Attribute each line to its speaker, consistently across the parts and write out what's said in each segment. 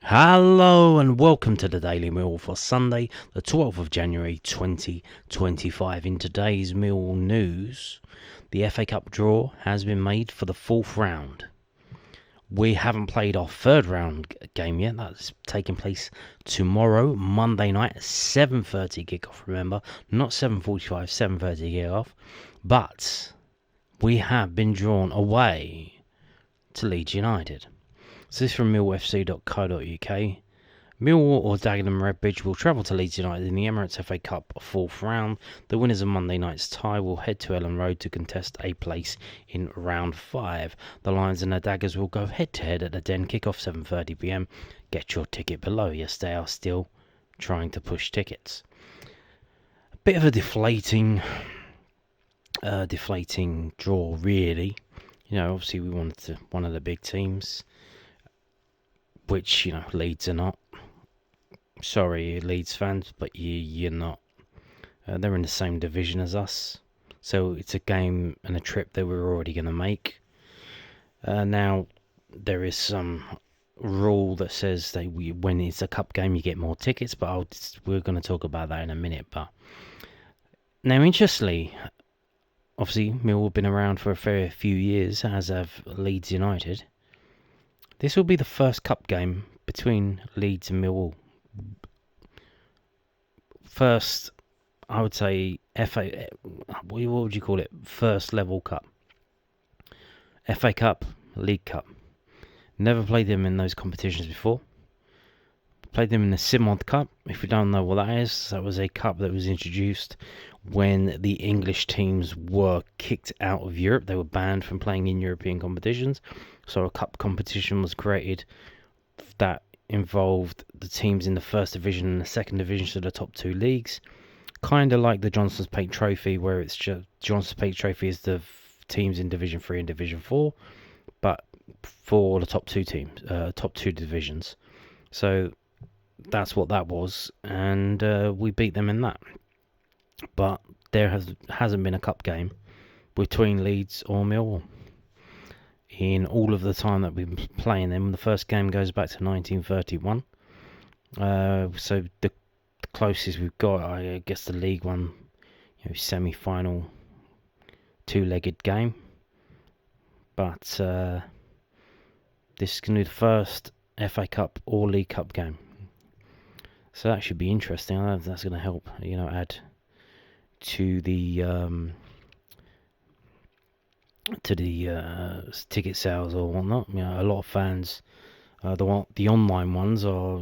Speaker 1: Hello and welcome to the Daily Millwall for Sunday, the 12th of January 2025. In today's Millwall news, the FA Cup draw has been made for the fourth round. We haven't played our third round game yet. That's taking place tomorrow, Monday night, 7:30 kickoff. Remember, not 7:45, 7:30 kickoff. But we have been drawn away to Leeds United. So this is from millfc.co.uk. Millwall or Dagenham Redbridge will travel to Leeds United in the Emirates FA Cup fourth round. The winners of Monday night's tie will head to Ellen Road to contest a place in round 5. The Lions and the Daggers will go head to head at the Den, kick-off 7:30 p.m. Get your ticket below. Yes, they are still trying to push tickets. A bit of a deflating draw, really. Obviously we wanted one of the big teams, which, Leeds are not. Sorry, Leeds fans, but you're not. They're in the same division as us. So it's a game and a trip that we're already going to make. Now, there is some rule that says that when it's a cup game, you get more tickets, but we're going to talk about that in a minute. But now, interestingly, obviously, Millwall have been around for a fair few years, as have Leeds United. This will be the first cup game between Leeds and Millwall. First, I would say FA. What would you call it? First level cup. FA Cup, League Cup. Never played them in those competitions before. Played them in the Simod Cup. If you don't know what that is, that was a cup that was introduced when the English teams were kicked out of Europe. They were banned from playing in European competitions. So a cup competition was created that involved the teams in the first division and the second division, so the top two leagues. Kind of like the Johnson's Paint Trophy, where it's just Johnson's Paint Trophy is the teams in Division 3 and Division 4, but for the top two teams, top two divisions. So that's what that was, and we beat them in that. But there hasn't been a cup game between Leeds or Millwall in all of the time that we've been playing them. The first game goes back to 1931. So the closest we've got, I guess, the League One, semi-final two-legged game. But this is going to be the first FA Cup or League Cup game. So that should be interesting. I know that's going to help, add to the ticket sales or whatnot. A lot of fans, the online ones are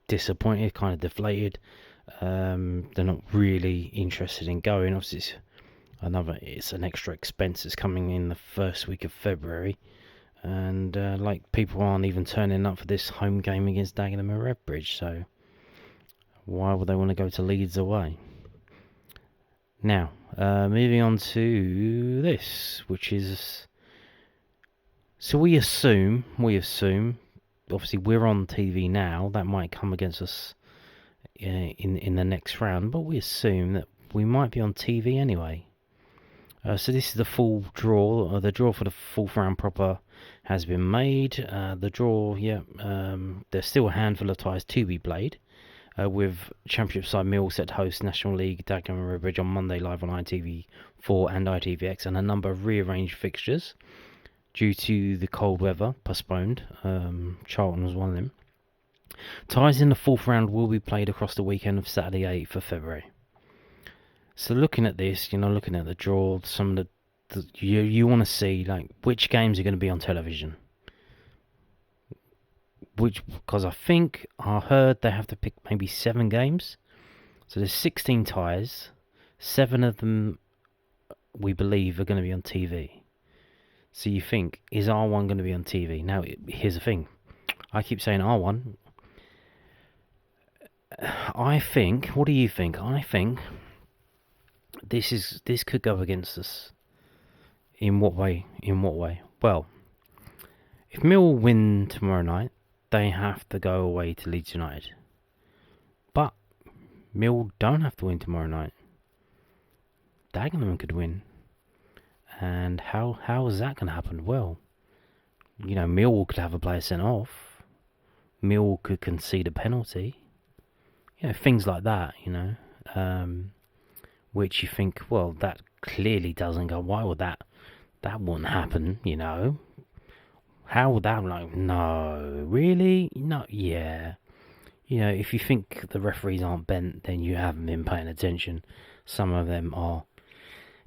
Speaker 1: disappointed, kind of deflated. They're not really interested in going. Obviously, it's an extra expense that's coming in the first week of February, and people aren't even turning up for this home game against Dagenham Redbridge. So why would they want to go to Leeds away? Now, moving on to this, which is, so we assume, obviously we're on TV now, that might come against us in the next round, but we assume that we might be on TV anyway. So this is the full draw. The draw for the fourth round proper has been made. The draw, there's still a handful of ties to be played. With Championship side Millwall set to host National League Dagenham Redbridge on Monday live on ITV4 and ITVX, and a number of rearranged fixtures due to the cold weather, postponed. Charlton was one of them. Ties in the fourth round will be played across the weekend of Saturday 8th of February. So looking at this, looking at the draw, some of the you want to see which games are going to be on television. Because I heard they have to pick maybe 7 games. So there's 16 ties. 7 of them, we believe, are going to be on TV. So you think, is R1 going to be on TV? Now, here's the thing. I keep saying R1. I think, what do you think? I think this could go against us. In what way? Well, if Millwall win tomorrow night, they have to go away to Leeds United. But Millwall don't have to win tomorrow night. Dagenham could win. And how is that going to happen? Well, Millwall could have a player sent off. Mill could concede a penalty. Things like that, which you think, well, that clearly doesn't go. Why would that wouldn't happen, How would that, no, really? No, yeah. If you think the referees aren't bent, then you haven't been paying attention. Some of them are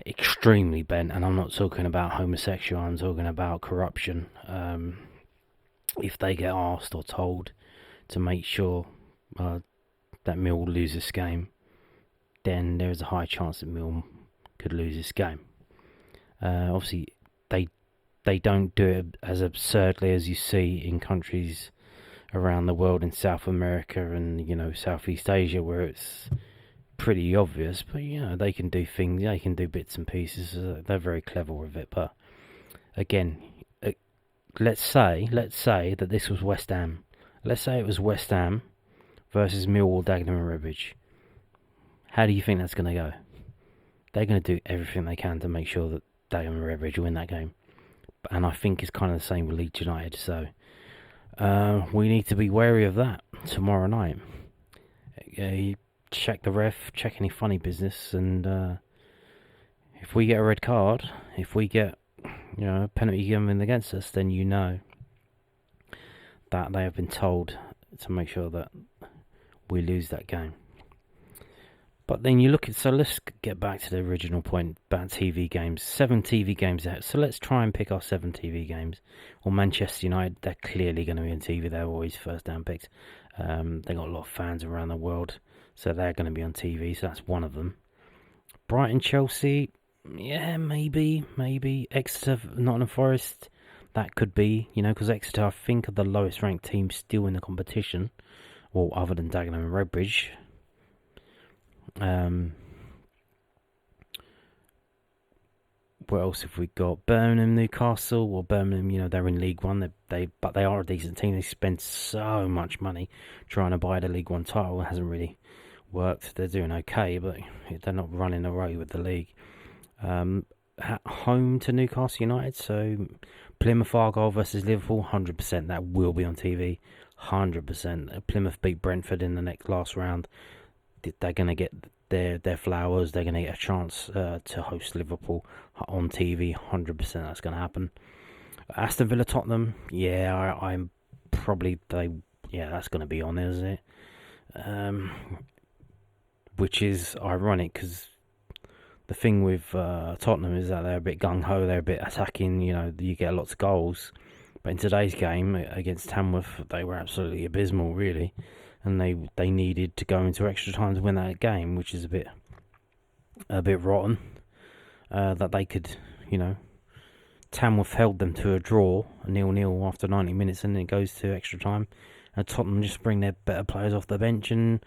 Speaker 1: extremely bent, and I'm not talking about homosexual, I'm talking about corruption. If they get asked or told to make sure that Mill will lose this game, then there is a high chance that Mill could lose this game. Obviously, they don't do it as absurdly as you see in countries around the world, in South America and Southeast Asia, where it's pretty obvious. But they can do things, they can do bits and pieces. They're very clever with it. But again, let's say that this was West Ham. Let's say it was West Ham versus Millwall, Dagenham Redbridge. How do you think that's going to go? They're going to do everything they can to make sure that Dagenham Redbridge win that game. And I think it's kind of the same with Leeds United. So we need to be wary of that tomorrow night. You check the ref, check any funny business, and if we get a red card, if we get a penalty given against us, then that they have been told to make sure that we lose that game. But then you look at, so let's get back to the original point about TV games. 7 TV games out. So let's try and pick our 7 TV games. Well, Manchester United, they're clearly going to be on TV. They're always first down picks. They got a lot of fans around the world, so they're going to be on TV. So that's one of them. Brighton, Chelsea, yeah, maybe. Exeter, Nottingham Forest, that could be, because Exeter, I think, are the lowest ranked team still in the competition. Well, other than Dagenham and Redbridge. What else have we got? Birmingham, Newcastle. Well, Birmingham, they're in League One. But they are a decent team. They spend so much money trying to buy the League One title. It hasn't really worked. They're doing okay, but they're not running away with the league. At home to Newcastle United. So Plymouth Argyle versus Liverpool, 100%. That will be on TV. 100%. Plymouth beat Brentford in the last round. They're going to get their flowers. They're going to get a chance to host Liverpool on TV. 100% that's going to happen. Aston Villa Tottenham, I'm probably that's going to be on there, isn't it? Which is ironic because the thing with Tottenham is that they're a bit gung ho. They're a bit attacking. You get lots of goals. But in today's game against Tamworth, they were absolutely abysmal, really. And they needed to go into extra time to win that game, which is a bit rotten. That they could, Tamworth held them to a draw, 0-0 after 90 minutes, and then it goes to extra time. And Tottenham just bring their better players off the bench, and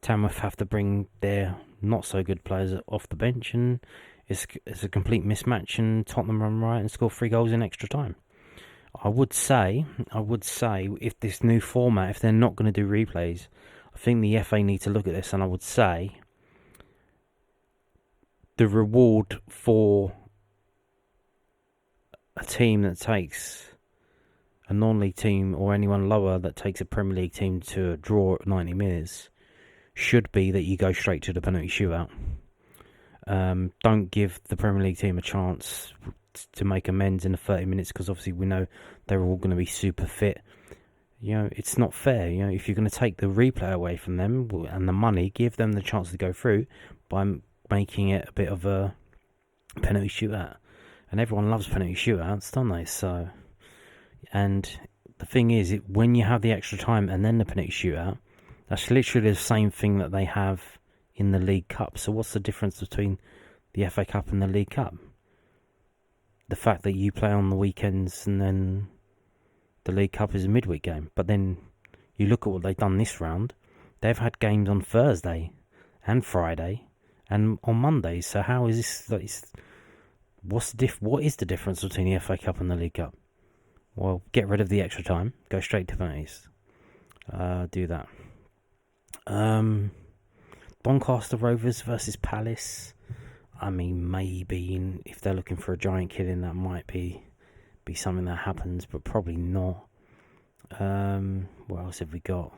Speaker 1: Tamworth have to bring their not so good players off the bench, and it's a complete mismatch. And Tottenham run right and score 3 goals in extra time. I would say, if this new format, if they're not going to do replays, I think the FA need to look at this, and I would say the reward for a team that takes a non-league team or anyone lower that takes a Premier League team to a draw at 90 minutes should be that you go straight to the penalty shootout. Don't give the Premier League team a chance to make amends in the 30 minutes, because obviously we know they're all going to be super fit. It's not fair. If you're going to take the replay away from them and the money, give them the chance to go through by making it a bit of a penalty shootout. And everyone loves penalty shootouts, don't they? So, and the thing is, when you have the extra time and then the penalty shootout, that's literally the same thing that they have in the League Cup. So what's the difference between the FA Cup and the League Cup? The fact that you play on the weekends and then the League Cup is a midweek game. But then you look at what they've done this round. They've had games on Thursday and Friday and on Monday. So how is this? What is the difference between the FA Cup and the League Cup? Well, get rid of the extra time. Go straight to penalties. Do that. Doncaster Rovers versus Palace. I mean, maybe if they're looking for a giant killing, that might be something that happens, but probably not. What else have we got?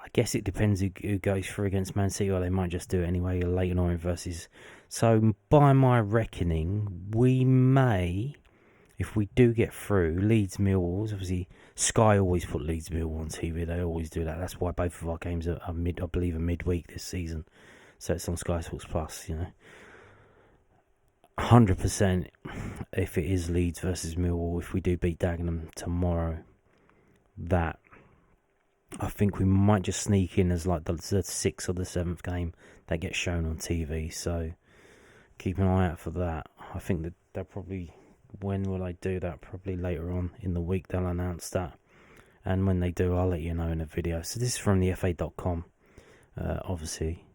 Speaker 1: I guess it depends who goes through against Man City, or they might just do it anyway. Leighton Orient versus. So by my reckoning, we may, if we do get through, Leeds Millwall. Obviously, Sky always put Leeds Millwall on TV. They always do that. That's why both of our games are I believe, are midweek this season. So it's on Sky Sports Plus. 100%. If it is Leeds versus Millwall, if we do beat Dagenham tomorrow, that I think we might just sneak in as like the 6th or the 7th game that gets shown on TV. So keep an eye out for that. I think that they'll probably, when will they do that? Probably later on in the week they'll announce that. And when they do, I'll let you know in a video. So this is from the FA.com. Obviously,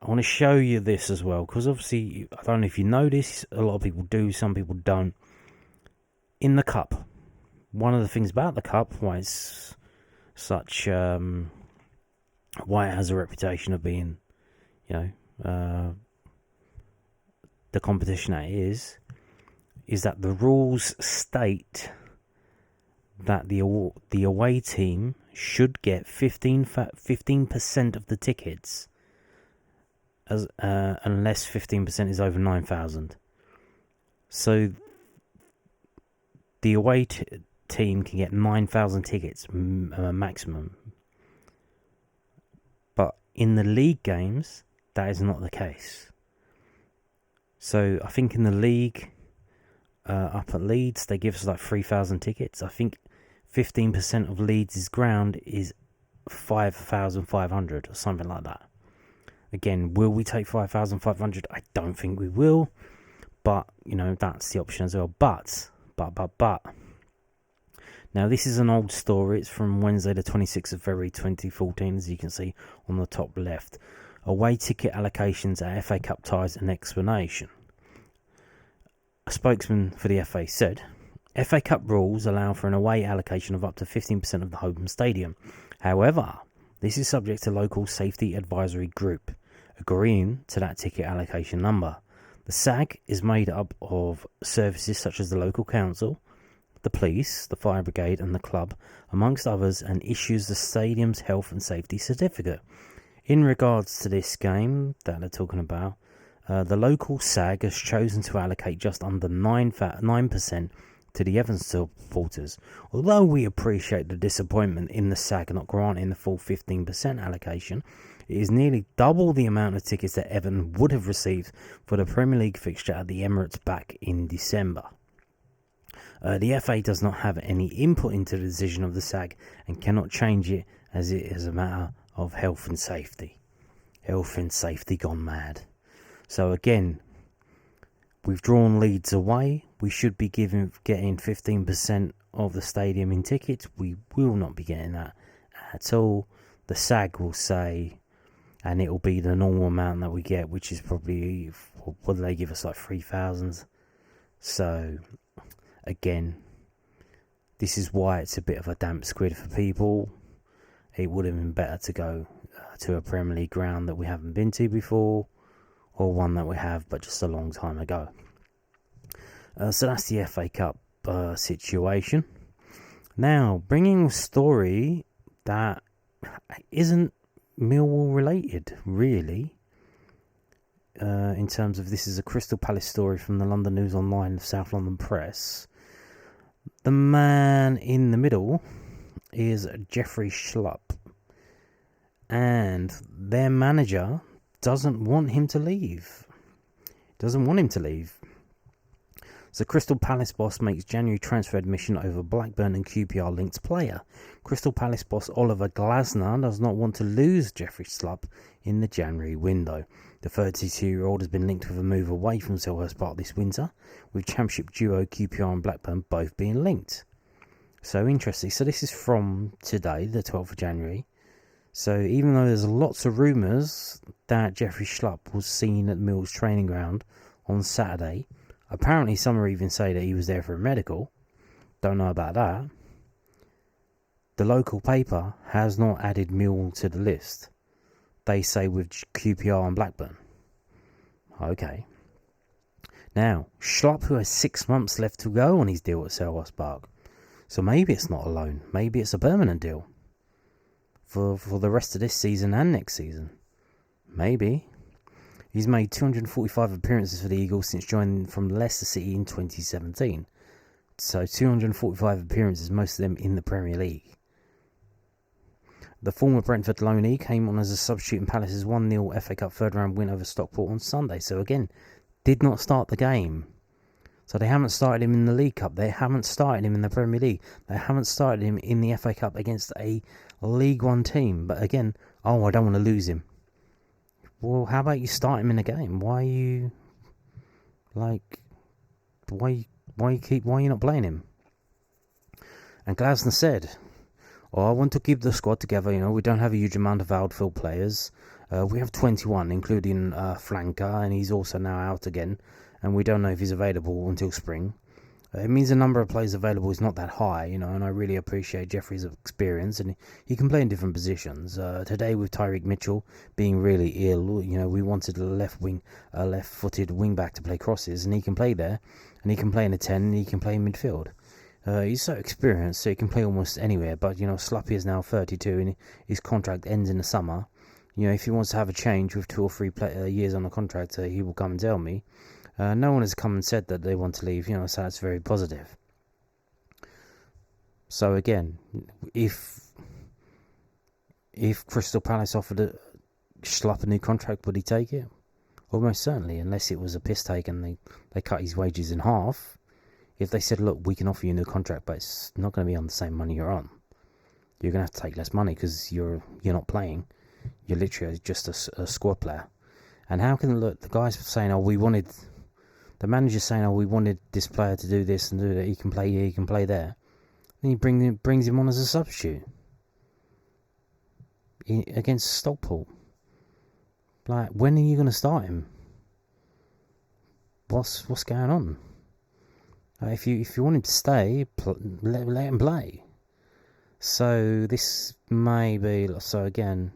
Speaker 1: I want to show you this as well, because obviously, I don't know if you know this, a lot of people do, some people don't. In the Cup, one of the things about the Cup, why it's such, why it has a reputation of being, the competition that it is that the rules state that the away team should get 15% of the tickets, as unless 15% is over 9,000. So the away team can get 9,000 tickets maximum. But in the league games, that is not the case. So I think in the league, up at Leeds, they give us like 3,000 tickets. I think 15% of Leeds' ground is 5,500 or something like that. Again, will we take 5,500? I don't think we will. But, that's the option as well. But. Now, this is an old story. It's from Wednesday, the 26th of February, 2014, as you can see on the top left. Away ticket allocations at FA Cup ties and explanation. A spokesman for the FA said, FA Cup rules allow for an away allocation of up to 15% of the home stadium. However, this is subject to local safety advisory group agreeing to that ticket allocation number. The SAG is made up of services such as the local council, the police, the fire brigade and the club, amongst others, and issues the stadium's health and safety certificate. In regards to this game that they're talking about, the local SAG has chosen to allocate just under 9% to the Evans supporters. Although we appreciate the disappointment in the SAG not granting the full 15% allocation, it is nearly double the amount of tickets that Everton would have received for the Premier League fixture at the Emirates back in December. The FA does not have any input into the decision of the SAG and cannot change it, as it is a matter of health and safety. Health and safety gone mad. So again, we've drawn Leeds away. We should be getting 15% of the stadium in tickets. We will not be getting that at all. The SAG will say, and it will be the normal amount that we get, which is probably, what do they give us, like 3,000? So again, this is why it's a bit of a damp squid for people. It would have been better to go to a Premier League ground that we haven't been to before, or one that we have but just a long time ago. So that's the FA Cup situation. Now, bringing a story that isn't Millwall related, really. In terms of, this is a Crystal Palace story from the London News Online, the South London Press. The man in the middle is Jeffrey Sclupp, and their manager doesn't want him to leave. So Crystal Palace boss makes January transfer admission over Blackburn and QPR linked player. Crystal Palace boss Oliver Glasner does not want to lose Jeffrey Sclupp in the January window. The 32-year-old has been linked with a move away from Selhurst Park this winter, with Championship duo QPR and Blackburn both being linked. So interesting. So this is from today, the 12th of January. So even though there's lots of rumours that Jeffrey Sclupp was seen at Mill's training ground on Saturday, apparently some even say that he was there for a medical. Don't know about that. The local paper has not added Mill to the list. They say with QPR and Blackburn. Okay. Now, Sclupp, who has 6 months left to go on his deal at Selhurst Park. So maybe it's not a loan. Maybe it's a permanent deal for the rest of this season and next season. Maybe. He's made 245 appearances for the Eagles since joining from Leicester City in 2017. So 245 appearances, most of them in the Premier League. The former Brentford loanee came on as a substitute in Palace's 1-0 FA Cup third round win over Stockport on Sunday. So again, did not start the game. So they haven't started him in the League Cup. They haven't started him in the Premier League. They haven't started him in the FA Cup against a League One team. But again, I don't want to lose him. Well, how about you start him in a game? Why are you not playing him? And Glasner said, I want to keep the squad together. We don't have a huge amount of outfield players. We have 21, including Flanker, and he's also now out again. And we don't know if he's available until spring. It means the number of players available is not that high, and I really appreciate Jeffrey's experience, and he can play in different positions. Today, with Tyreek Mitchell being really ill, we wanted a left-footed wing-back to play crosses, and he can play there, and he can play in a 10, and he can play in midfield. He's so experienced, so he can play almost anywhere, but, Sluppy is now 32, and his contract ends in the summer. If he wants to have a change with 2 or 3 years on the contract, he will come and tell me. No one has come and said that they want to leave, so that's very positive. So again, if Crystal Palace offered Schlupp a new contract, would he take it? Almost certainly, unless it was a piss take and they cut his wages in half. If they said, look, we can offer you a new contract, but it's not going to be on the same money you're on. You're going to have to take less money because you're not playing. You're literally just a squad player. And how can the guys saying, the manager's saying, we wanted this player to do this and do that. He can play here, he can play there. Then he brings him on as a substitute against Stockport. Like, when are you going to start him? What's going on? If you want him to stay, let him play. So this may be again.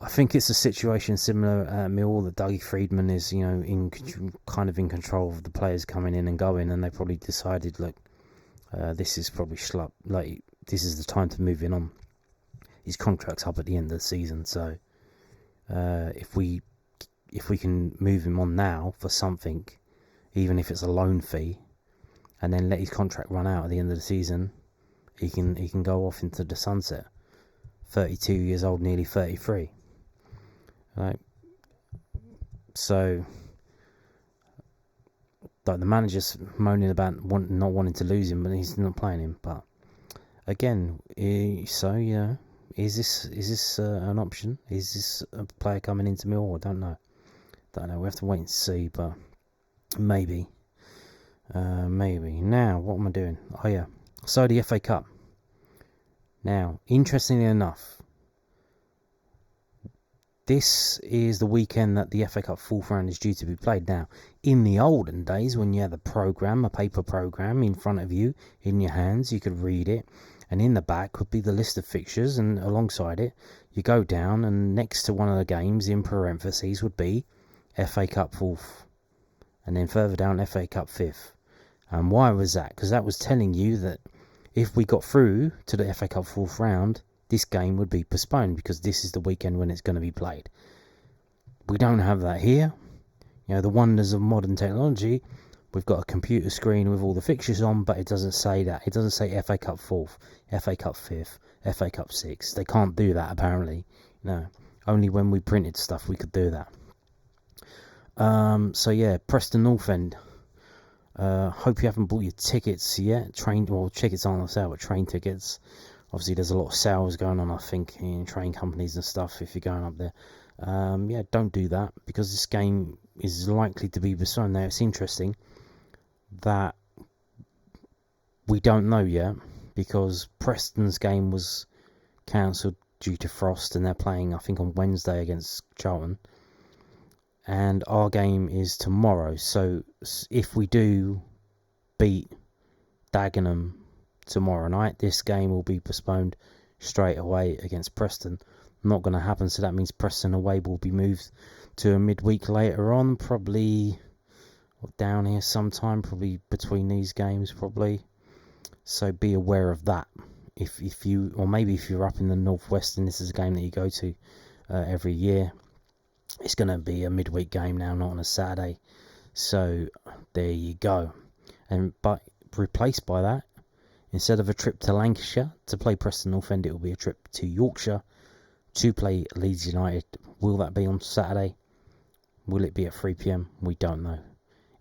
Speaker 1: I think it's a situation similar at Millwall that Dougie Freedman is, in control of the players coming in and going, and they probably decided, look, this is probably Schlupp. Like, this is the time to move in on. His contract's up at the end of the season, so if we can move him on now for something, even if it's a loan fee, and then let his contract run out at the end of the season, he can go off into the sunset. 32 years old, nearly 33. Right. So, the manager's moaning about not wanting to lose him, but he's not playing him. But again, is this an option? Is this a player coming into Millwall? I don't know. We have to wait and see, but maybe. Now, what am I doing? Oh yeah. So the FA Cup. Now, interestingly enough, this is the weekend that the FA Cup fourth round is due to be played. Now, in the olden days, when you had a paper programme in front of you, in your hands, you could read it, and in the back would be the list of fixtures, and alongside it, you go down, and next to one of the games, in parentheses, would be FA Cup fourth, and then further down, FA Cup fifth. And why was that? Because that was telling you that if we got through to the FA Cup fourth round, this game would be postponed because this is the weekend when it's going to be played. We don't have that here. The wonders of modern technology. We've got a computer screen with all the fixtures on, but it doesn't say that. It doesn't say FA Cup fourth, FA Cup fifth, FA Cup sixth. They can't do that apparently. No, only when we printed stuff we could do that. So yeah, Preston North End. Hope you haven't bought your tickets yet. Tickets aren't on sale, but train tickets. Obviously, there's a lot of sales going on, I think, in train companies and stuff if you're going up there. Don't do that because this game is likely to be postponed. Now, it's interesting that we don't know yet because Preston's game was cancelled due to frost and they're playing, I think, on Wednesday against Charlton. And our game is tomorrow. So if we do beat Dagenham tomorrow night, this game will be postponed straight away against Preston. Not going to happen, so that means Preston away will be moved to a midweek later on, probably down here sometime, probably between these games, probably. So be aware of that. If you, or maybe if you're up in the northwest and this is a game that you go to every year, it's going to be a midweek game now, not on a Saturday. So there you go. But replaced by that, instead of a trip to Lancashire to play Preston North End, it will be a trip to Yorkshire to play Leeds United. Will that be on Saturday? Will it be at 3 p.m? We don't know.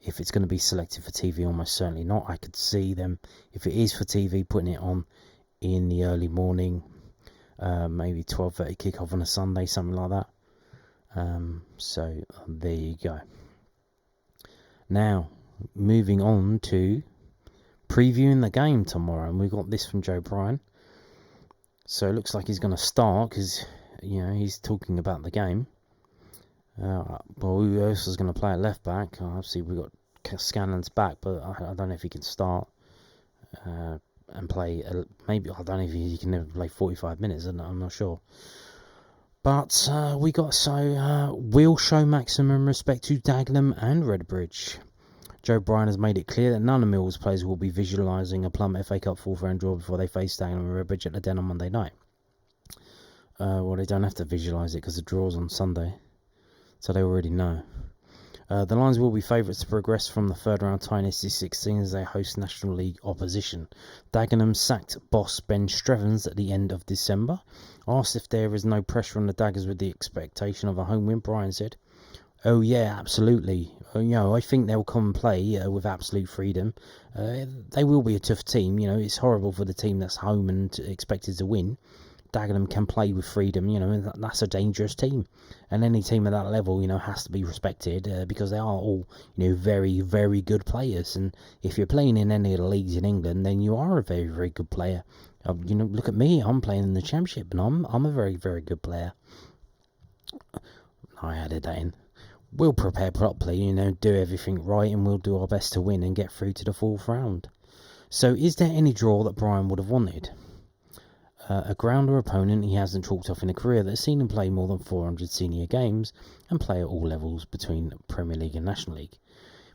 Speaker 1: If it's going to be selected for TV, almost certainly not. I could see them, if it is for TV, putting it on in the early morning, maybe 12:30 kickoff on a Sunday, something like that. So there you go. Now, moving on to previewing the game tomorrow, and we got this from Joe Bryan. So it looks like he's going to start because he's talking about the game. Well, who else is going to play at left back? Obviously, we got Scanlon's back, but I don't know if he can start and play. Maybe I don't know if he can never play 45 minutes. I'm not sure. But we'll show maximum respect to Dagenham and Redbridge. Joe Bryan has made it clear that none of Millwall's players will be visualising a Plum FA Cup fourth round draw before they face Dagenham and Redbridge at the Den on Monday night. Well, they don't have to visualise it because the draw's on Sunday, so they already know. The Lions will be favourites to progress from the third round tie in SC16 as they host National League opposition. Dagenham sacked boss Ben Strevens at the end of December. Asked if there is no pressure on the Daggers with the expectation of a home win, Bryans said, "Oh yeah, absolutely. I think they'll come and play with absolute freedom. They will be a tough team. It's horrible for the team that's home and expected to win. Dagenham can play with freedom, and that's a dangerous team. And any team at that level, has to be respected because they are all, very, very good players. And if you're playing in any of the leagues in England, then you are a very, very good player. Look at me. I'm playing in the Championship, and I'm a very, very good player." I added that in. "We'll prepare properly, do everything right, and we'll do our best to win and get through to the fourth round." So is there any draw that Bryan would have wanted? A grounder opponent he hasn't chalked off in a career that's seen him play more than 400 senior games and play at all levels between Premier League and National League.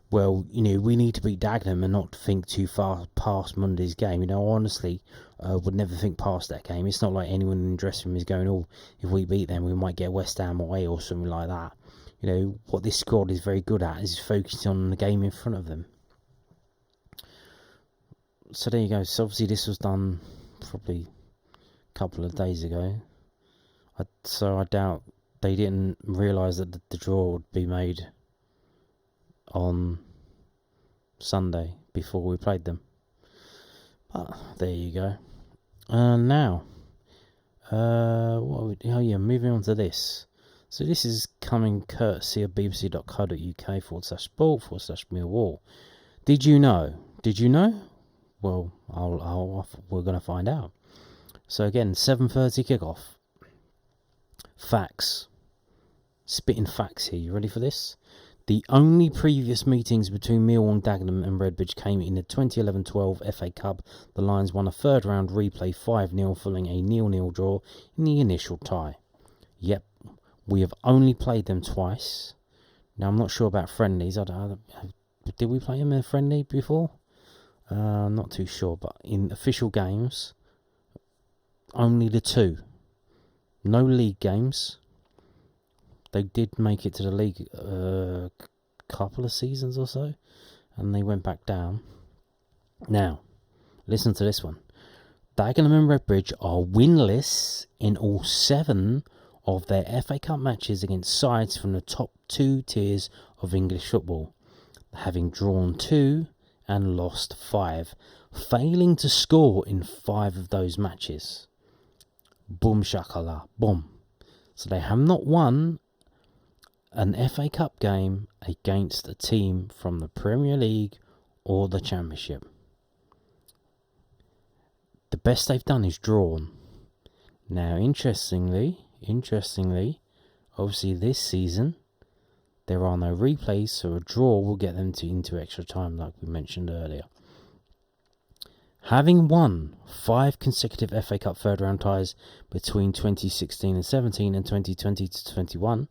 Speaker 1: Well, we need to beat Dagenham and not think too far past Monday's game. Honestly, would never think past that game. It's not like anyone in the dressing room is going, "Oh, if we beat them, we might get West Ham away," or something like that. What this squad is very good at is focusing on the game in front of them. So there you go. So obviously this was done probably a couple of days ago. So I doubt they didn't realise that the draw would be made on Sunday before we played them. But there you go. Now, moving on to this. So this is coming courtesy of bbc.co.uk/sport/Millwall. Did you know? Well, we're going to find out. So again, 7:30 kickoff. Facts. Spitting facts here. You ready for this? The only previous meetings between Millwall and Dagenham and Redbridge came in the 2011-12 FA Cup. The Lions won a third round replay 5-0 following a 0-0 draw in the initial tie. Yep. We have only played them twice. Now, I'm not sure about friendlies. Did we play them in a friendly before? I'm not too sure. But in official games, only the two. No league games. They did make it to the league a couple of seasons or so. And they went back down. Now, listen to this one. Dagenham and Redbridge are winless in all 7 of their FA Cup matches against sides from the top 2 tiers of English football, having drawn 2 and lost 5, failing to score in 5 of those matches. Boom shakala, boom. So they have not won an FA Cup game against a team from the Premier League or the Championship. The best they've done is drawn. Now, interestingly, obviously this season, there are no replays, so a draw will get them into extra time, like we mentioned earlier. Having won 5 consecutive FA Cup third round ties between 2016 and 17 and 2020 to 21,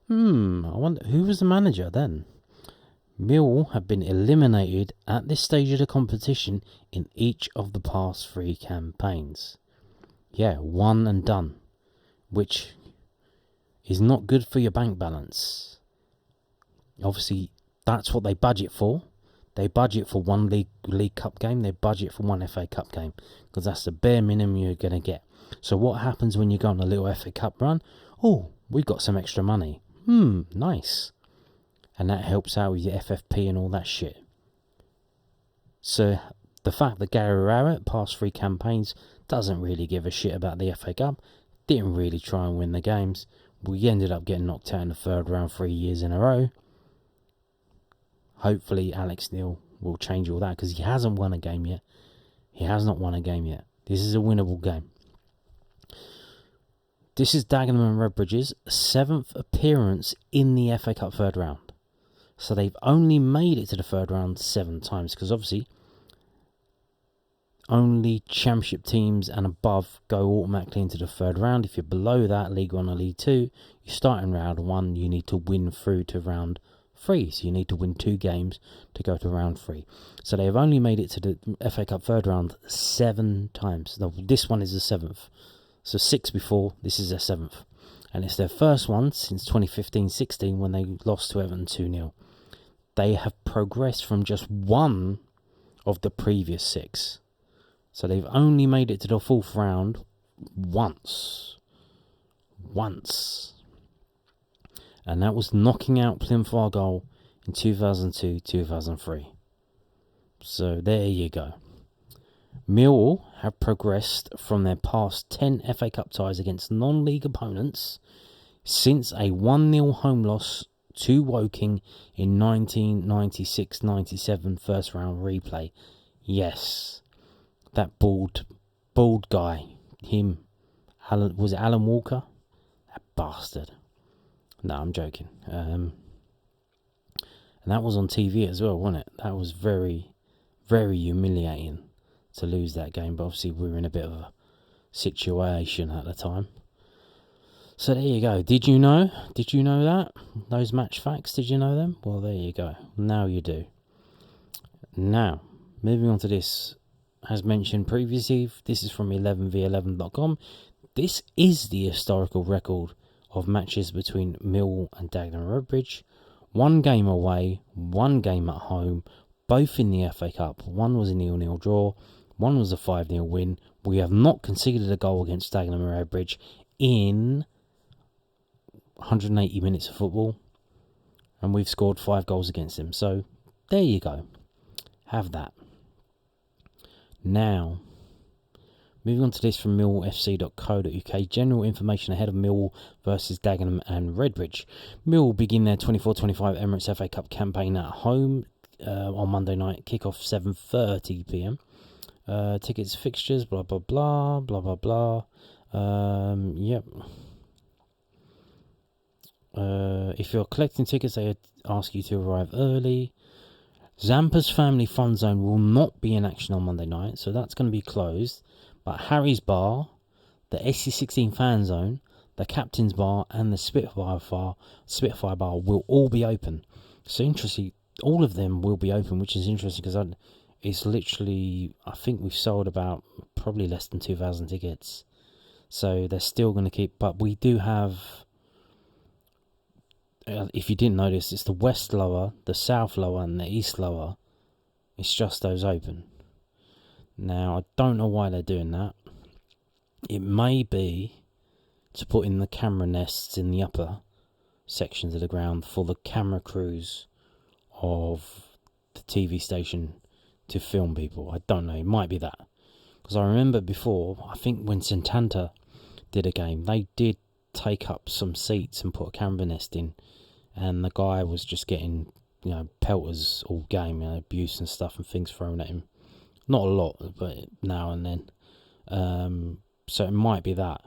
Speaker 1: I wonder who was the manager then. Millwall have been eliminated at this stage of the competition in each of the past 3 campaigns. Yeah, one and done, which is not good for your bank balance. Obviously, that's what they budget for. They budget for one League Cup game. They budget for one FA Cup game, because that's the bare minimum you're going to get. So what happens when you go on a little FA Cup run? Oh, we got some extra money. Nice. And that helps out with your FFP and all that shit. So the fact that Gary Rowett, past 3 campaigns, doesn't really give a shit about the FA Cup, didn't really try and win the games. We ended up getting knocked out in the 3rd round 3 years in a row. Hopefully Alex Neil will change all that, because he hasn't won a game yet. He has not won a game yet. This is a winnable game. This is Dagenham Redbridge's 7th appearance in the FA Cup 3rd round. So they've only made it to the 3rd round 7 times, because obviously only Championship teams and above go automatically into the 3rd round. If you're below that, League 1 or League 2, you start in round 1, you need to win through to round 3. So you need to win 2 games to go to round 3. So they've only made it to the FA Cup 3rd round 7 times. Now, this one is the 7th. So 6 before, this is their 7th. And it's their first one since 2015-16 when they lost to Everton 2-0. They have progressed from just one of the previous 6. So they've only made it to the 4th round once. And that was knocking out Plymouth Argyle in 2002-2003. So there you go. Millwall have progressed from their past 10 FA Cup ties against non-league opponents since a 1-0 home loss to Woking in 1996-97 first round replay. Yes, that bald guy, him, Alan, was it Alan Walker? That bastard. No, I'm joking. And that was on TV as well, wasn't it? That was very, very humiliating to lose that game. But obviously we were in a bit of a situation at the time. So there you go. Did you know? Did you know that? Those match facts, did you know them? Well, there you go. Now you do. Now, moving on to this. As mentioned previously, this is from 11v11.com. This is the historical record of matches between Millwall and Dagenham Redbridge. 1 game away, 1 game at home, both in the FA Cup. One was a 0-0 draw, one was a 5-0 win. We have not conceded a goal against Dagenham Redbridge in 180 minutes of football, and we've scored 5 goals against them. So there you go. Have that. Now, moving on to this from millwallfc.co.uk. General information ahead of Millwall versus Dagenham and Redbridge. Millwall begin their 24-25 Emirates FA Cup campaign at home on Monday night. Kick-off 7:30pm. Tickets, fixtures, blah, blah, blah, blah, blah, blah. Yep. If you're collecting tickets, they ask you to arrive early. Zampa's Family Fun Zone will not be in action on Monday night, so that's going to be closed. But Harry's Bar, the SC16 Fan Zone, the Captain's Bar, and the Spitfire Bar will all be open. So interesting, all of them will be open, which is interesting because it's literally, I think we've sold about probably less than 2,000 tickets. So they're still going to keep, but we do have, if you didn't notice, it's the West Lower, the South Lower, and the East Lower. It's just those open. Now, I don't know why they're doing that. It may be to put in the camera nests in the upper sections of the ground for the camera crews of the TV station to film people. I don't know. It might be that. Because I remember before, I think when Santanta did a game, they did take up some seats and put a camera nest in, and the guy was just getting, pelters all game, abuse and stuff and things thrown at him. Not a lot, but now and then. So it might be that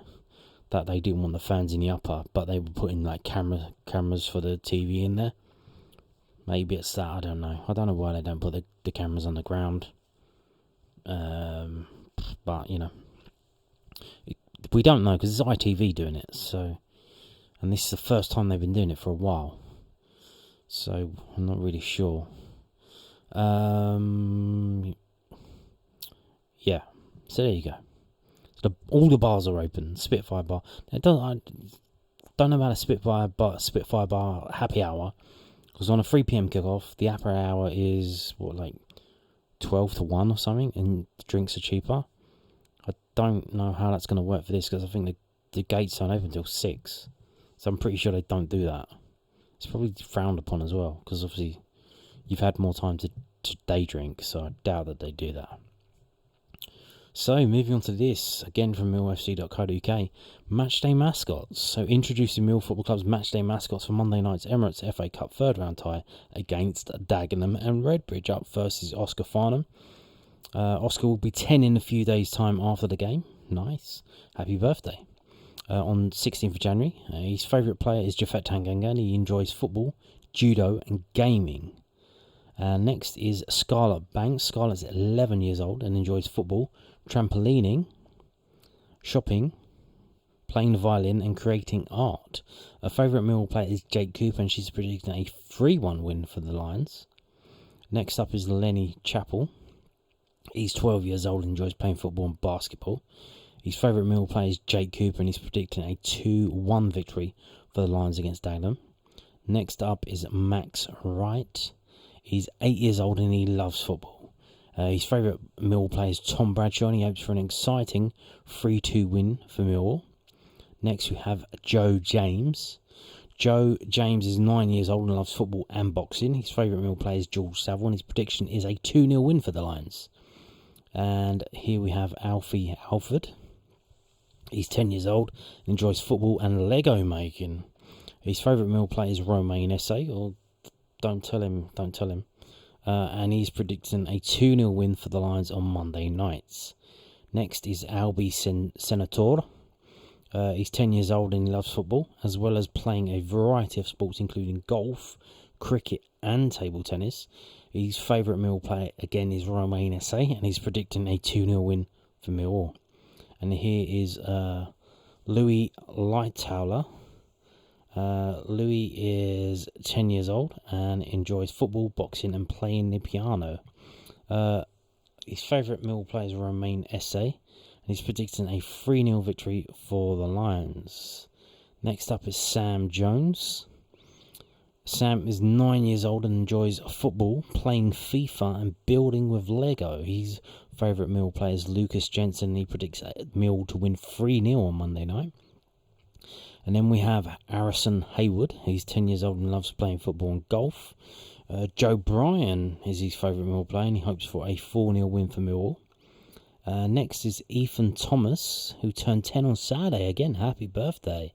Speaker 1: they didn't want the fans in the upper, but they were putting like cameras for the TV in there. Maybe it's that. I don't know. I don't know why they don't put the cameras on the ground. But we don't know because it's ITV doing it. So, and this is the first time they've been doing it for a while. So I'm not really sure. Yeah. So there you go. All the bars are open. Spitfire bar. I don't know about a Spitfire bar happy hour, because on a 3 p.m. kickoff, the happy hour is 12 to 1 or something, and the drinks are cheaper. I don't know how that's going to work for this, because I think the gates aren't open until 6. So I'm pretty sure they don't do that. It's probably frowned upon as well, because obviously you've had more time to day drink, so I doubt that they do that. So, moving on to this, again from millfc.co.uk, matchday mascots. So, introducing Millwall Football Club's matchday mascots for Monday night's Emirates FA Cup third round tie against Dagenham and Redbridge. Up first is Oscar Farnham. Oscar will be 10 in a few days' time after the game. Nice. Happy birthday. On 16th of January, his favourite player is Jeffrey Sclupp, and he enjoys football, judo and gaming. Next is Scarlett Banks. Scarlett's 11 years old and enjoys football, trampolining, shopping, playing the violin and creating art. Her favourite Millwall player is Jake Cooper, and she's predicting a 3-1 win for the Lions. Next up is Lenny Chappell. He's 12 years old and enjoys playing football and basketball. His favourite Millwall player is Jake Cooper, and he's predicting a 2-1 victory for the Lions against Dagenham. Next up is Max Wright. He's 8 years old and he loves football. His favourite Millwall player is Tom Bradshaw, and he hopes for an exciting 3-2 win for Millwall. Next we have Joe James. Joe James is 9 years old and loves football and boxing. His favourite Millwall player is George Saville, and his prediction is a 2-0 win for the Lions. And here we have Alfie Alford. He's 10 years old and enjoys football and Lego making. His favourite Millwall player is Romain Esse, or don't tell him. And he's predicting a 2-0 win for the Lions on Monday nights. Next is Albi Senator. He's 10 years old and he loves football, as well as playing a variety of sports, including golf, cricket and table tennis. His favourite Millwall player, again, is Romain Esse, and he's predicting a 2-0 win for Millwall. And here is Louis Lightower. Louis is 10 years old and enjoys football, boxing and playing the piano. His favourite Millwall player is Romain Esse, and he's predicting a 3-0 victory for the Lions. Next up is Sam Jones. Sam is 9 years old and enjoys football, playing FIFA and building with Lego. His favourite Millwall player is Lucas Jensen, and he predicts Millwall to win 3-0 on Monday night. And then we have Harrison Hayward. He's 10 years old and loves playing football and golf. Joe Bryan is his favourite Millwall player, and he hopes for a 4-0 win for Millwall. Next is Ethan Thomas, who turned 10 on Saturday. Again, happy birthday.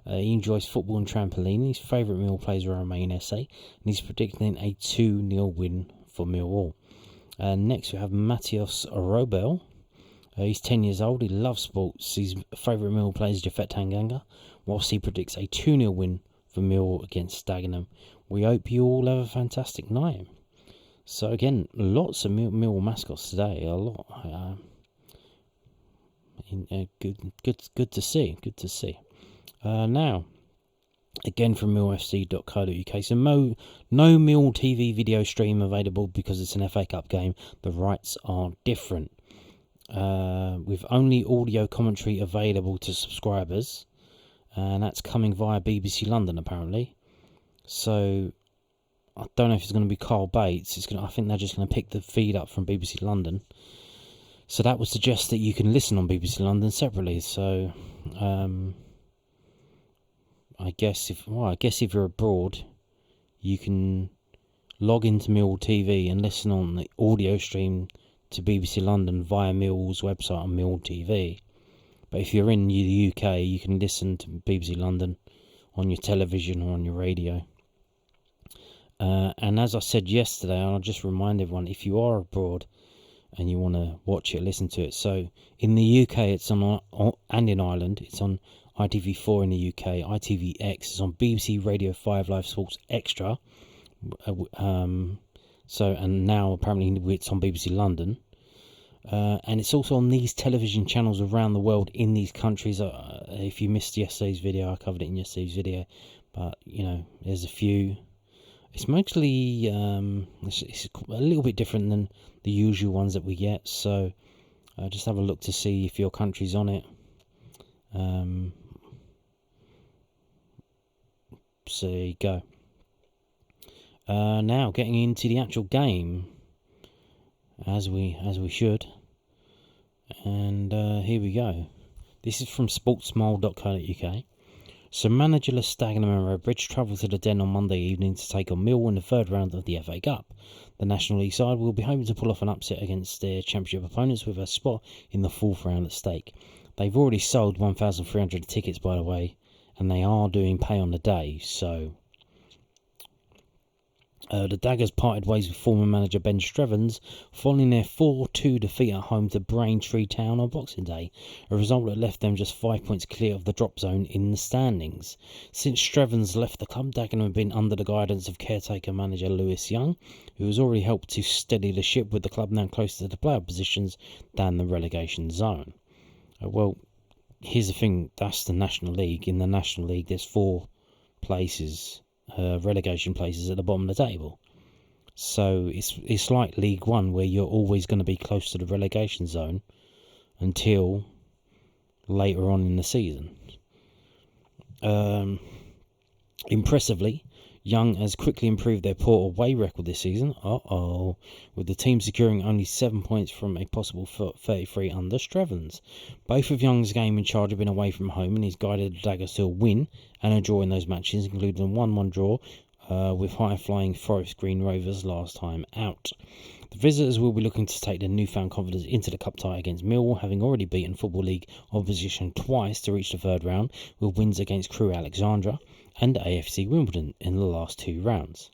Speaker 1: He enjoys football and trampoline. His favourite Millwall player is Romain Esse, and he's predicting a 2-0 win for Millwall. Next we have Matthias Robel. He's 10 years old. He loves sports. His favourite Millwall player is Jeffrey Sclupp, whilst he predicts a 2-0 win for Millwall against Dagenham. We hope you all have a fantastic night. So again, lots of Millwall mascots today. A lot. Good to see. Good to see. Now, again from millfc.co.uk. So no Millwall TV video stream available because it's an FA Cup game. The rights are different. With only audio commentary available to subscribers, and that's coming via BBC London apparently. So I don't know if it's going to be Carl Bates. I think they're just going to pick the feed up from BBC London. So that would suggest that you can listen on BBC London separately. So I guess if you're abroad, you can log into Millwall TV and listen on the audio stream to BBC London via Millwall's website on Millwall TV. But if you're in the UK, you can listen to BBC London on your television or on your radio. And as I said yesterday, I'll just remind everyone, if you are abroad and you want to watch it, listen to it. So in the UK, it's on, and in Ireland, it's on ITV4 in the UK. ITVX is on BBC Radio 5 Live Sports Extra. And now apparently it's on BBC London. And it's also on these television channels around the world in these countries. If you missed yesterday's video, I covered it in yesterday's video. But, there's a few It's mostly it's a little bit different than the usual ones that we get. So just have a look to see if your country's on it. So there you go. Now getting into the actual game, as we should, and here we go. This is from sportsmile.co.uk. So managerless Dagenham Redbridge travel to the Den on Monday evening to take on Millwall in the third round of the FA Cup. The National League side will be hoping to pull off an upset against their Championship opponents with a spot in the fourth round at stake. They've already sold 1,300 tickets, by the way, and they are doing pay on the day, so... the Daggers parted ways with former manager Ben Strevens following their 4-2 defeat at home to Braintree Town on Boxing Day, a result that left them just 5 points clear of the drop zone in the standings. Since Strevens left the club, Dagenham have been under the guidance of caretaker manager Lewis Young, who has already helped to steady the ship with the club now closer to the playoff positions than the relegation zone. Well, here's the thing, that's the National League. In the National League, there's 4 places, relegation places at the bottom of the table. So it's like League One, where you're always going to be close to the relegation zone until later on in the season. Impressively, Young has quickly improved their poor away record this season, with the team securing only 7 points from a possible 33 under Strevens. Both of Young's game in charge have been away from home, and he's guided the Daggers to a win and a draw in those matches, including a 1-1 draw with high-flying Forest Green Rovers last time out. The visitors will be looking to take their newfound confidence into the cup tie against Millwall, having already beaten Football League opposition twice to reach the third round, with wins against Crewe Alexandra and AFC Wimbledon in the last 2 rounds.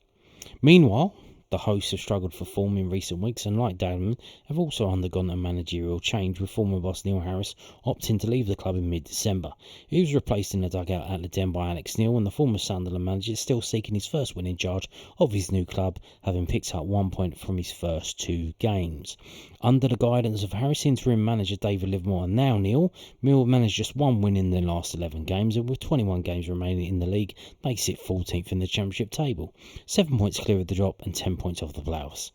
Speaker 1: Meanwhile, the hosts have struggled for form in recent weeks, and like Dagenham, have also undergone a managerial change, with former boss Neil Harris opting to leave the club in mid-December. He was replaced in the dugout at the Den by Alex Neil, and the former Sunderland manager is still seeking his first win in charge of his new club, having picked up 1 point from his first 2 games. Under the guidance of Harris, interim manager David Livermore and now Neil, Mill managed just 1 win in their last 11 games, and with 21 games remaining in the league, they sit 14th in the Championship table, 7 points clear of the drop and 10 points off the playoffs.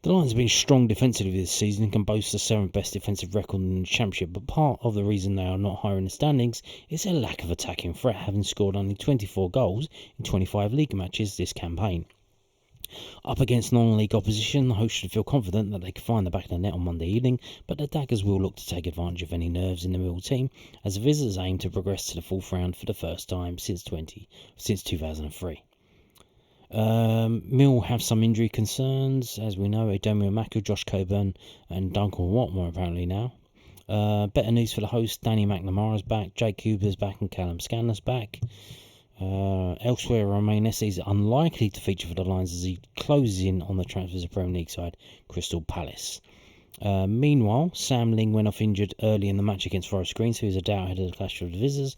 Speaker 1: The Lions have been strong defensively this season and can boast the 7th best defensive record in the Championship, but part of the reason they are not higher in the standings is their lack of attacking threat, having scored only 24 goals in 25 league matches this campaign. Up against non-league opposition, the hosts should feel confident that they can find the back of the net on Monday evening, but the Daggers will look to take advantage of any nerves in the Millwall team, as the visitors aim to progress to the fourth round for the first time since 2003. Mill have some injury concerns, as we know. Edomi Omaku, Josh Coburn and Duncan Watmore apparently now. Better news for the host, Danny McNamara's back, Jake Cooper's back and Callum Scanlon's back. Elsewhere, Romain Esse is unlikely to feature for the Lions as he closes in on the transfers of Premier League side Crystal Palace. Meanwhile, Sam Ling went off injured early in the match against Forest Green, so he was a doubt ahead of the clash of the visitors.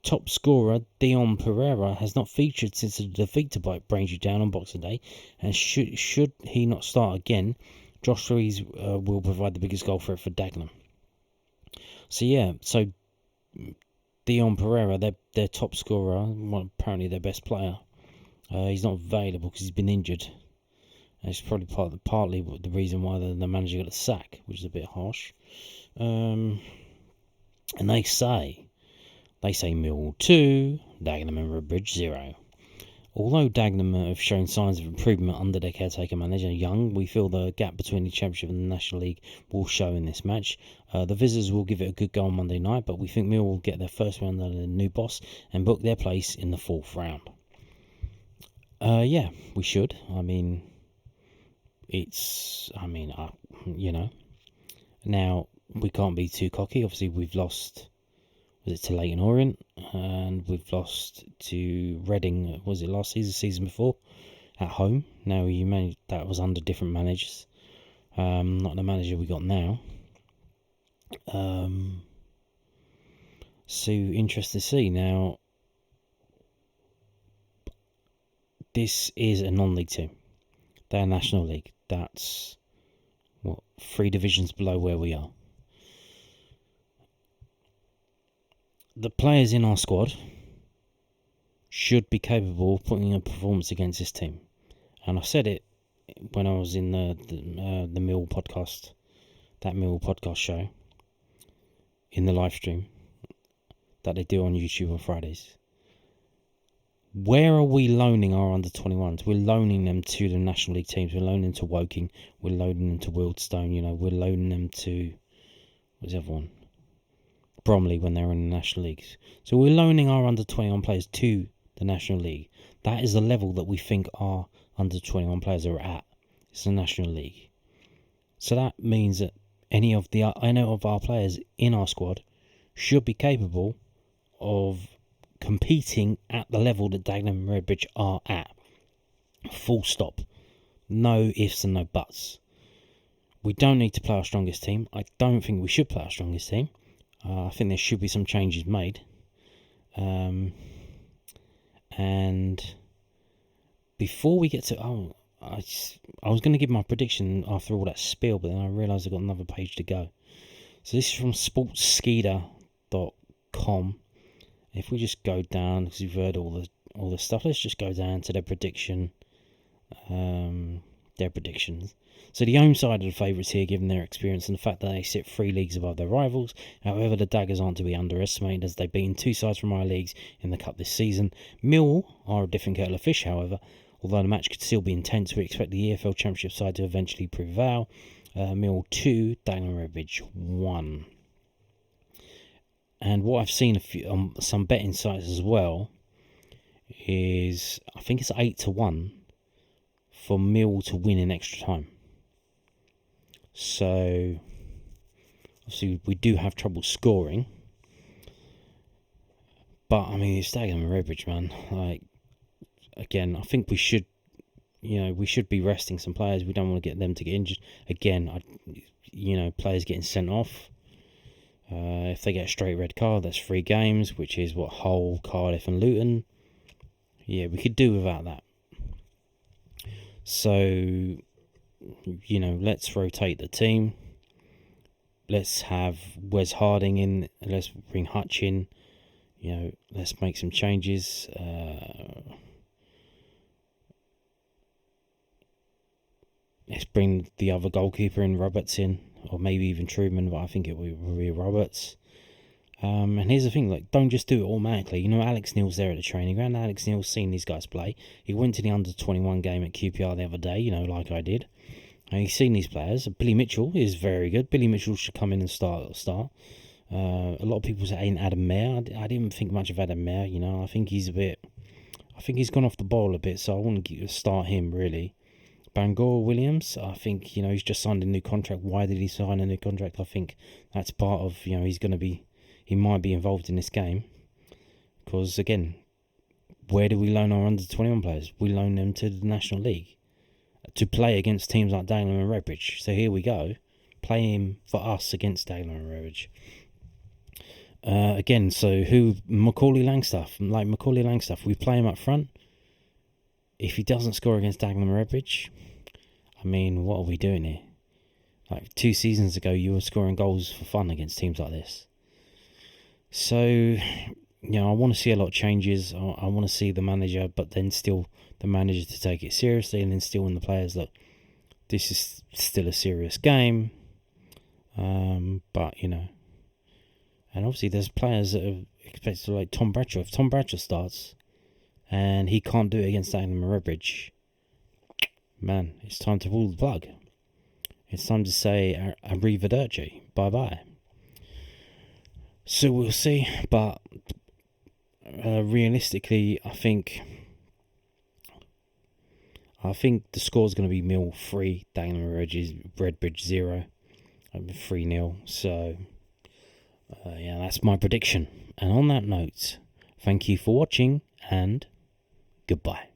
Speaker 1: Top scorer Dion Pereira has not featured since the defeat to Braintree Town on Boxing Day, and should he not start again, Josh Rees will provide the biggest goal threat for Dagenham. So Dion Pereira, their top scorer, apparently their best player, he's not available because he's been injured. And it's probably partly the reason why the manager got a sack, which is a bit harsh. And they say Millwall 2, Dagenham and Redbridge 0. Although Dagenham have shown signs of improvement under their caretaker manager Young, we feel the gap between the Championship and the National League will show in this match. The visitors will give it a good go on Monday night, but we think Mill will get their first win under the new boss and book their place in the fourth round. We should. Now, we can't be too cocky. Obviously, we've lost... Was it to Leyton Orient? And we've lost to Reading, was it last season before? At home. Now, that was under different managers. Not the manager we got now. So, interesting to see. Now, this is a non-league team. They're National League. That's, 3 divisions below where we are. The players in our squad should be capable of putting in a performance against this team. And I said it when I was in the Mill podcast, that Mill podcast show, in the live stream that they do on YouTube on Fridays. Where are we loaning our under-21s? We're loaning them to the National League teams. We're loaning them to Woking. We're loaning them to Wealdstone. We're loaning them to, what's the other one? Bromley when they're in the National Leagues. So we're loaning our under-21 players to the National League. That is the level that we think our under-21 players are at. It's the National League. So that means that any of our players in our squad should be capable of competing at the level that Dagenham Redbridge are at. Full stop. No ifs and no buts. We don't need to play our strongest team. I don't think we should play our strongest team. I think there should be some changes made. And before we get to... I was going to give my prediction after all that spiel, but then I realised I've got another page to go. So this is from sportskeeda.com. If we just go down, because you've heard all the stuff, let's just go down to their prediction. Their predictions. So the home side are the favourites here, given their experience and the fact that they sit 3 leagues above their rivals. However, the Daggers aren't to be underestimated, as they've beaten 2 sides from our leagues in the Cup this season. Millwall are a different kettle of fish, however. Although the match could still be intense, we expect the EFL Championship side to eventually prevail. Millwall 2, Dagenham Redbridge 1. And what I've seen on some betting sites as well is, I think it's 8-1 for Mill to win in extra time. So, obviously, we do have trouble scoring. But, I mean, it's Dagenham Redbridge, man. Again, I think we should be resting some players. We don't want to get them to get injured. Again, players getting sent off. If they get a straight red card, that's 3 games, which is what Hull, Cardiff and Luton. Yeah, we could do without that. So, let's rotate the team. Let's have Wes Harding in. Let's bring Hutch in. Let's make some changes. Let's bring the other goalkeeper in, Roberts in. Or maybe even Truman, but I think it will be Roberts. And here's the thing, don't just do it automatically. Alex Neil's there at the training ground. Alex Neil's seen these guys play. He went to the under-21 game at QPR the other day, like I did. And he's seen these players. Billy Mitchell is very good. Billy Mitchell should come in and start. A lot of people say Adam Mayer. I didn't think much of Adam Mayer, I think he's gone off the ball a bit, so I wouldn't start him, really. Bangor Williams, I think, he's just signed a new contract. Why did he sign a new contract? I think that's part of, he might be involved in this game. Because, again, where do we loan our under-21 players? We loan them to the National League to play against teams like Dagenham and Redbridge. So here we go. Play him for us against Dagenham and Redbridge. Again, so Macaulay Langstaff, we play him up front. If he doesn't score against Dagenham and Redbridge, I mean, what are we doing here? 2 seasons ago, you were scoring goals for fun against teams like this. So, I want to see a lot of changes. I want to see the manager, but then still the manager to take it seriously and instill in the players that this is still a serious game. But, and obviously there's players that are expected to, Tom Bradshaw. If Tom Bradshaw starts and he can't do it against Dagenham and Redbridge, man, it's time to pull the plug. It's time to say arrivederci, bye-bye. So we'll see, but realistically, I think the score's going to be Mill 3, Dagenham Redbridge 0, 3-0. So, that's my prediction. And on that note, thank you for watching, and goodbye.